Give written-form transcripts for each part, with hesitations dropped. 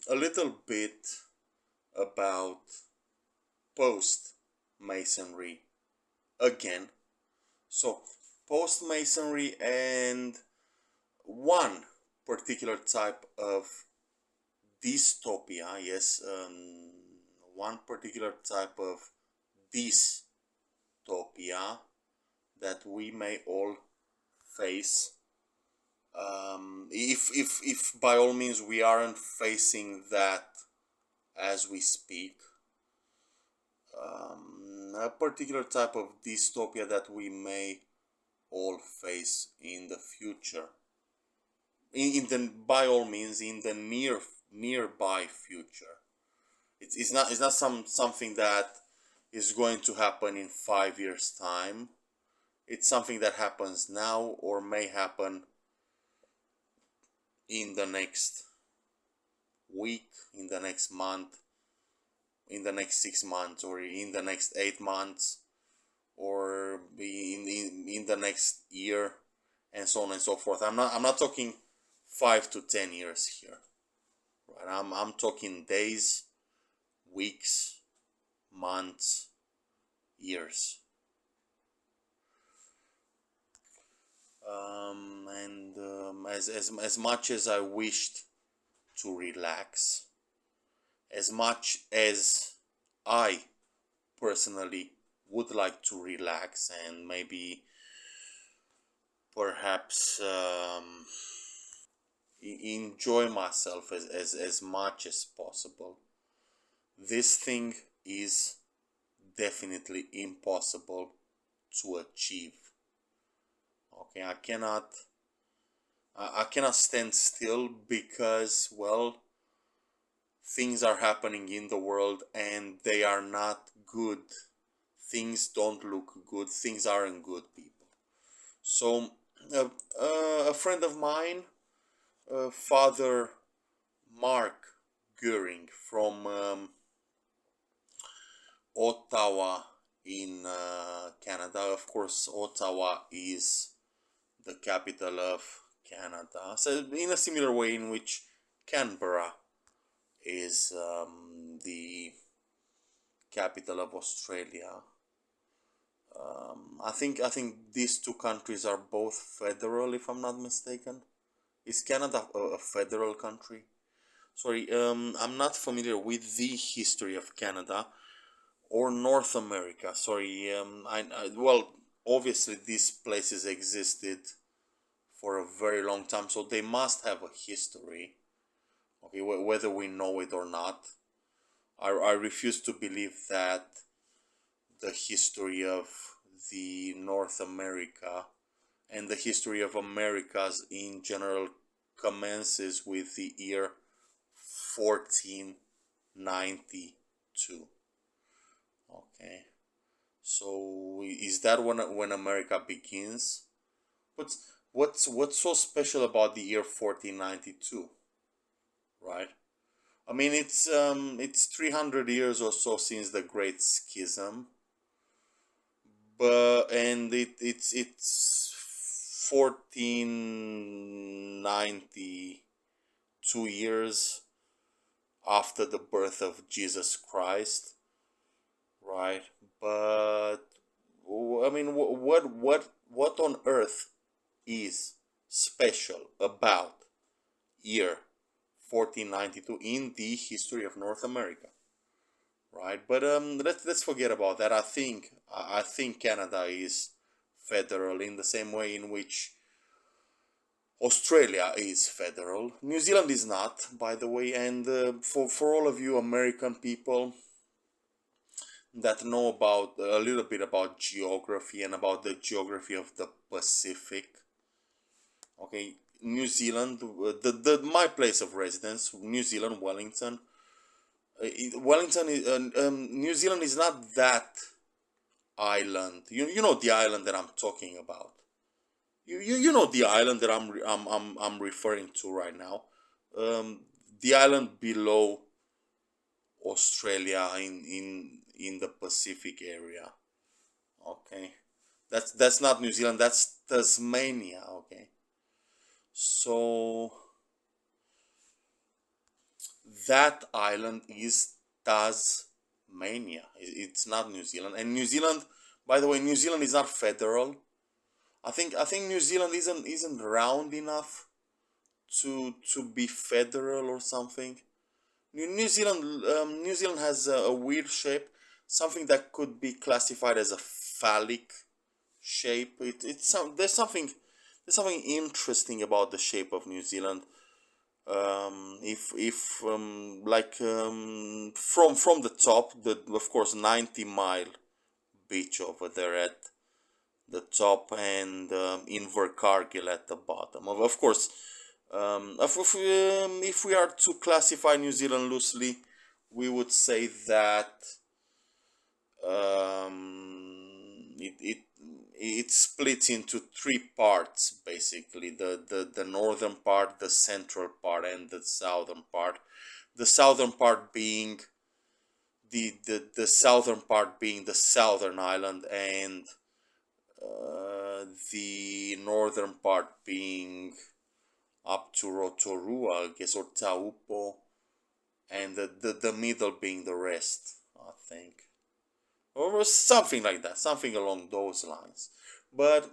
a little bit about post-Masonry again. So, post-Masonry and one particular type of dystopia, yes, one particular type of dystopia that we may all face. If by all means we aren't facing that as we speak, a particular type of dystopia that we may all face in the future. In the by all means in the nearby future. It's not something that is going to happen in 5 years time. It's something that happens now or may happen in the next week, in the next month, in the next 6 months, or in the next 8 months, or in the next year, and so on and so forth. I'm not talking 5 to 10 years here, right? I'm talking days, weeks, months, years. And as much as I wished to relax, as much as I personally would like to relax and maybe perhaps enjoy myself as much as possible, this thing is definitely impossible to achieve. Okay, I cannot stand still because, well, things are happening in the world and they are not good. Things don't look good. Things aren't good, people. So, a friend of mine, Father Mark Goering from Ottawa in Canada. Of course, Ottawa is the capital of Canada. So, in a similar way in which Canberra is the capital of Australia. I think these two countries are both federal, if I'm not mistaken. Is Canada a federal country? Sorry, I'm not familiar with the history of Canada or North America. Sorry, well, obviously these places existed for a very long time, so they must have a history. Okay, whether we know it or not, I refuse to believe that the history of the North America and the history of Americas in general commences with the year 1492. Okay, so is that when America begins? What's so special about the year 1492, right? I mean, it's 300 years or so since the Great Schism, but and it's 1492 years after the birth of Jesus Christ, right? But I mean, what on earth is special about year 1492 in the history of North America, right? But let's forget about that. I think Canada is federal in the same way in which Australia is federal. New Zealand is not, by the way. And for all of you American people that know about a little bit about geography and about the geography of the Pacific, okay, New Zealand, the my place of residence, New Zealand, Wellington. Wellington is New Zealand is not that island. You know the island that I'm talking about. You know the island that I'm referring to right now. Um, the island below Australia in the Pacific area. Okay, that's not New Zealand. That's Tasmania. Okay, so that island is Tasmania. It's not New Zealand. And New Zealand, by the way, New Zealand is not federal. I think New Zealand isn't round enough to be federal or something. New Zealand has a weird shape, something that could be classified as a phallic shape. There's something interesting about the shape of New Zealand. If like from the top, the of course 90 Mile beach over there at the top, and Invercargill at the bottom. Of course, if we are to classify New Zealand loosely, we would say that it splits into three parts basically: the northern part, the central part, and the southern part. The southern part being the southern part being the southern island, and the northern part being up to Rotorua, I guess, or Taupo, and the middle being the rest, I think, or something like that, something along those lines. But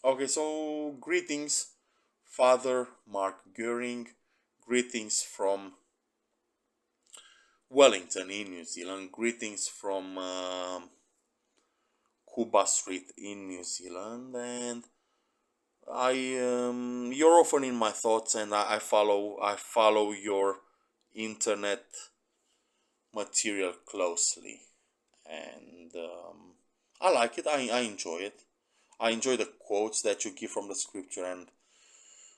okay, so greetings, Father Mark Goering. Greetings from Wellington in New Zealand. Greetings from Cuba Street in New Zealand, and you're often in my thoughts, and I follow your internet material closely, and I like it. I enjoy it. I enjoy the quotes that you give from the scripture, and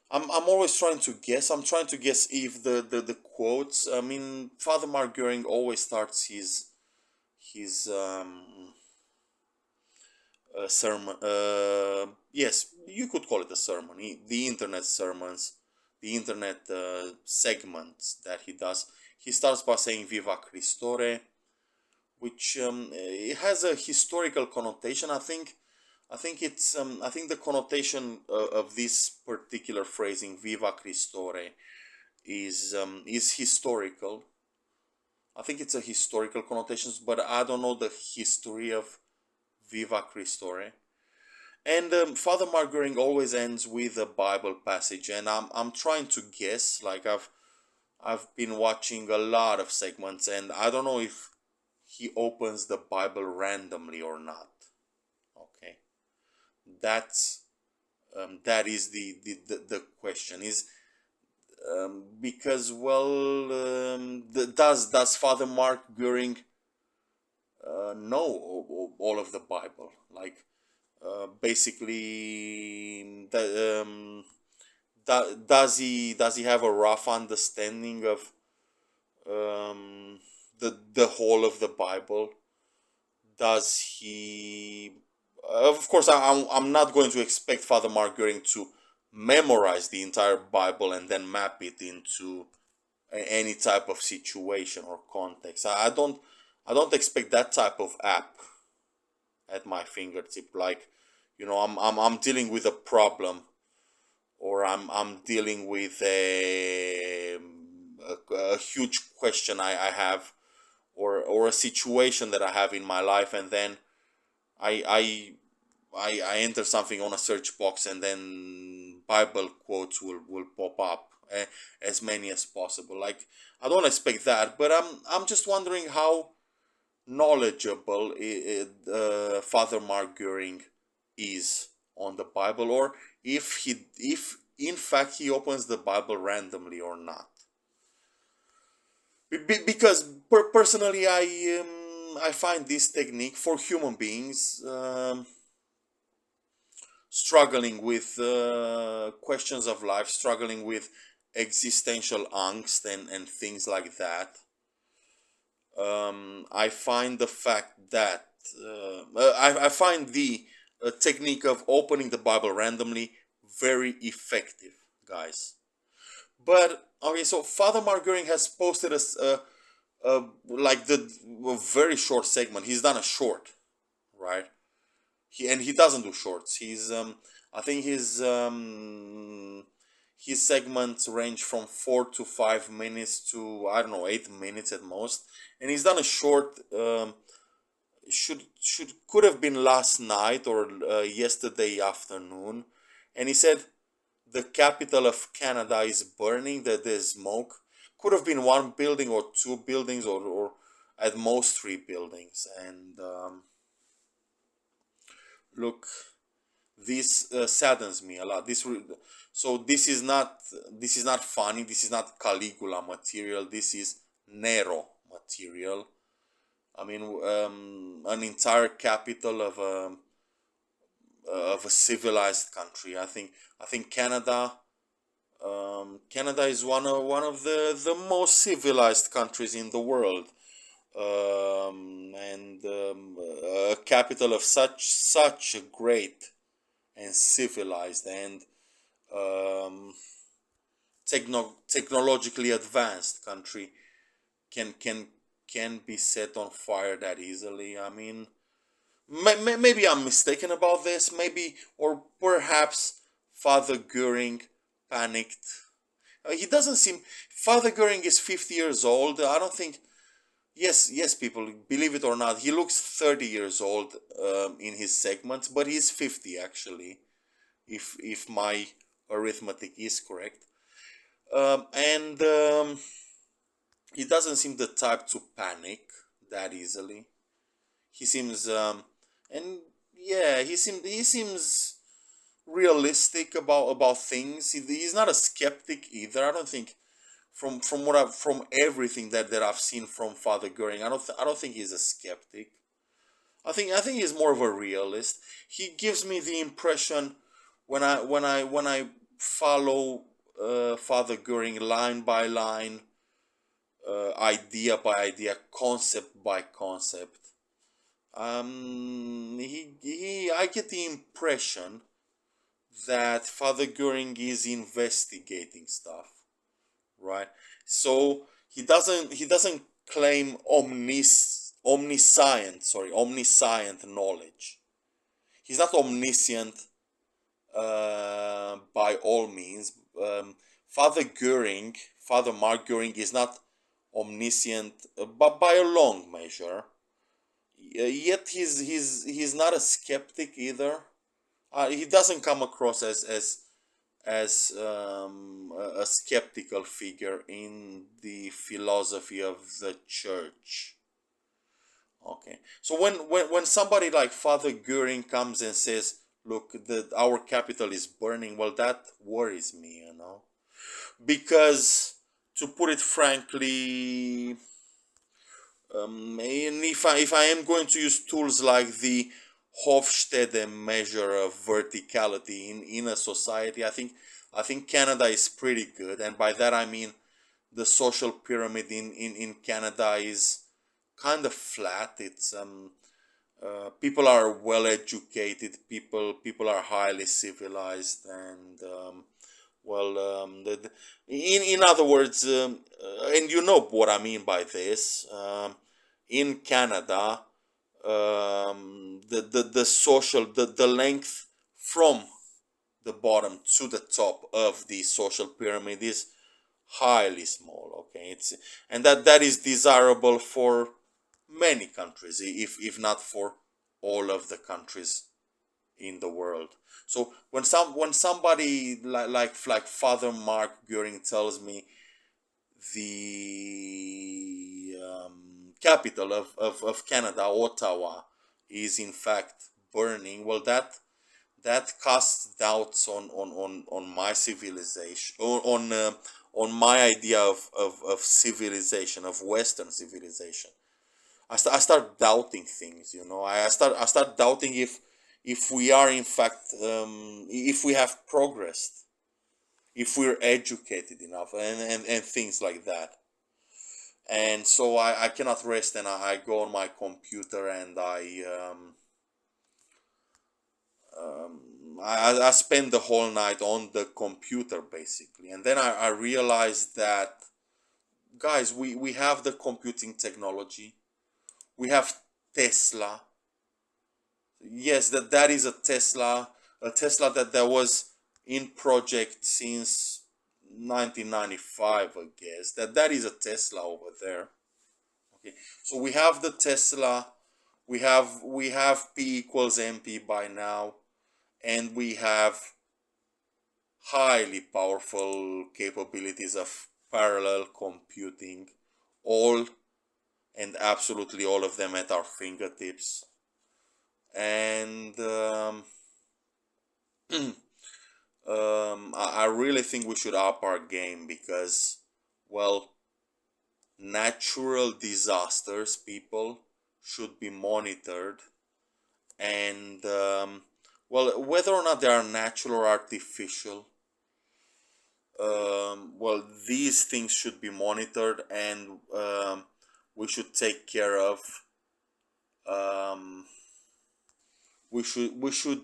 I'm always trying to guess. I'm trying to guess if the quotes. I mean, Father Mark Goering always starts his sermon. Yes, you could call it a sermon. The internet sermons, the internet segments that he does. He starts by saying "Viva Christore," which it has a historical connotation. I think the connotation of this particular phrasing "Viva Christore" is historical. I think it's a historical connotation, but I don't know the history of Viva Christore. And Father Mark Goering always ends with a Bible passage, and I'm trying to guess. Like I've been watching a lot of segments, and I don't know if he opens the Bible randomly or not. Okay, that's that is the question is, because well, does Father Mark Goering know all of the Bible? Like basically, does he have a rough understanding of the whole of the Bible? Does he? Of course, I'm not going to expect Father Mark Goering to memorize the entire Bible and then map it into any type of situation or context. I don't expect that type of app at my fingertip. Like, I'm dealing with a problem, or I'm dealing with a huge question I have, or a situation that I have in my life, and then I I I enter something on a search box, and then Bible quotes will pop up, as many as possible. Like, I don't expect that, but I'm just wondering how knowledgeable Father Mark Goering is on the Bible, or if in fact he opens the Bible randomly or not. Because personally, I find this technique for human beings struggling with questions of life, struggling with existential angst and things like that. I find the fact that I find the technique of opening the Bible randomly very effective, guys. But okay, so Father Mark Goering has posted like a very short segment. He's done a short, right? He doesn't do shorts. I think His segments range from 4 to 5 minutes to, I don't know, 8 minutes at most. And he's done a short, should could have been last night or yesterday afternoon, and he said the capital of Canada is burning, that there's smoke. Could have been one building or two buildings, or at most three buildings. And look, this saddens me a lot. So this is not funny. This is not Caligula material. This is Nero material. I mean, an entire capital of a civilized country. I think Canada. Canada is one of the most civilized countries in the world, and a capital of such a great and civilized and um, technologically advanced country can be set on fire that easily. I mean, maybe I'm mistaken about this. Maybe, or perhaps Father Goering panicked. He doesn't seem. Father Goering is 50 years old. I don't think. Yes, people, believe it or not, he looks 30 years old in his segments, but he's 50 actually, if my arithmetic is correct. And he doesn't seem the type to panic that easily. He seems, and yeah, he seems realistic about things. He's not a skeptic either. I don't think from everything that I've seen from Father Goering, I don't think he's a skeptic. I think he's more of a realist. He gives me the impression when I follow Father Goering line by line, idea by idea, concept by concept. I get the impression that Father Goering is investigating stuff, right? So he doesn't claim omniscient knowledge. He's not omniscient by all means. Father Mark Goering is not omniscient, but by a long measure. Yet he's not a skeptic either. He doesn't come across as a skeptical figure in the philosophy of the church. Okay, so when somebody like Father Goering comes and says, "Look, our capital is burning," well, that worries me, because, to put it frankly, and if I am going to use tools like the Hofstede measure of verticality in a society, I think Canada is pretty good, and by that I mean the social pyramid in Canada is kind of flat. It's people are well educated, people are highly civilized, and well, in other words, and you know what I mean by this. In Canada, the social the length from the bottom to the top of the social pyramid is highly small. Okay, and that is desirable for many countries, if not for all of the countries in the world. So when somebody like Father Mark Goering tells me the capital of Canada, Ottawa, is in fact burning, well, that casts doubts on my civilization, on my idea of civilization, of Western civilization. I start doubting things. I start doubting if we are in fact, if we have progressed, if we're educated enough, and things like that. And so I cannot rest, and I go on my computer, and I spend the whole night on the computer basically, and then I realized that, guys, we have the computing technology, we have Tesla. Yes, that is a Tesla that was in project since 1995, I guess. That is a Tesla over there. Okay, so we have the Tesla, we have P equals MP by now, and we have highly powerful capabilities of parallel computing, all and absolutely all of them at our fingertips. And I really think we should up our game because, well, natural disasters, people, should be monitored. And, well, whether or not they are natural or artificial, well, these things should be monitored, and we should take care of. Um, we should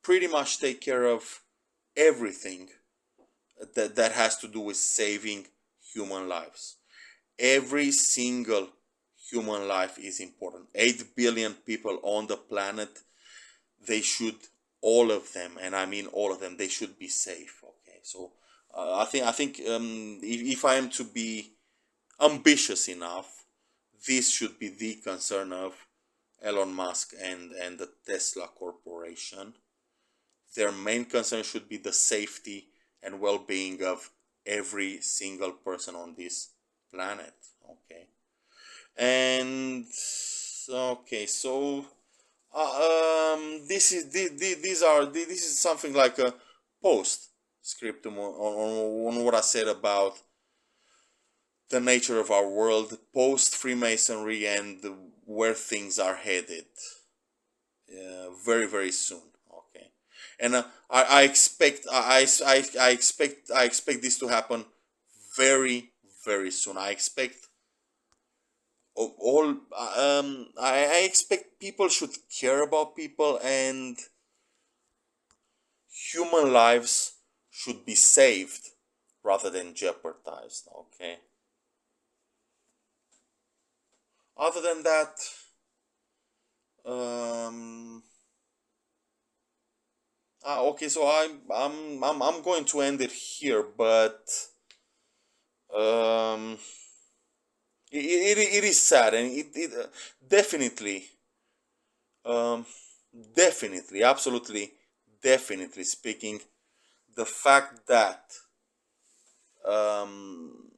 pretty much take care of everything that has to do with saving human lives. Every single human life is important. 8 billion people on the planet, they should, all of them, and I mean all of them, they should be safe. Okay, so I think if I am to be ambitious enough, this should be the concern of Elon Musk and the Tesla Corporation. Their main concern should be the safety and well-being of every single person on this planet. Okay, and okay, so this is something like a postscriptum on what I said about the nature of our world post Freemasonry and where things are headed very very soon. Okay, and I expect I expect this to happen very very soon. I expect all I expect people should care about people, and human lives should be saved rather than jeopardized. Okay, other than that, um okay, so I'm going to end it here, but um it is sad, and it definitely, um definitely, absolutely, definitely speaking, the fact that um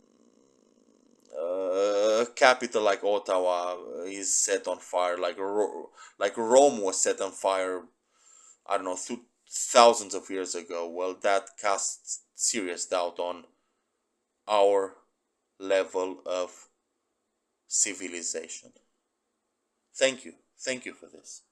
a capital like Ottawa is set on fire, like Rome was set on fire, I don't know, thousands of years ago. Well, that casts serious doubt on our level of civilization. Thank you for this.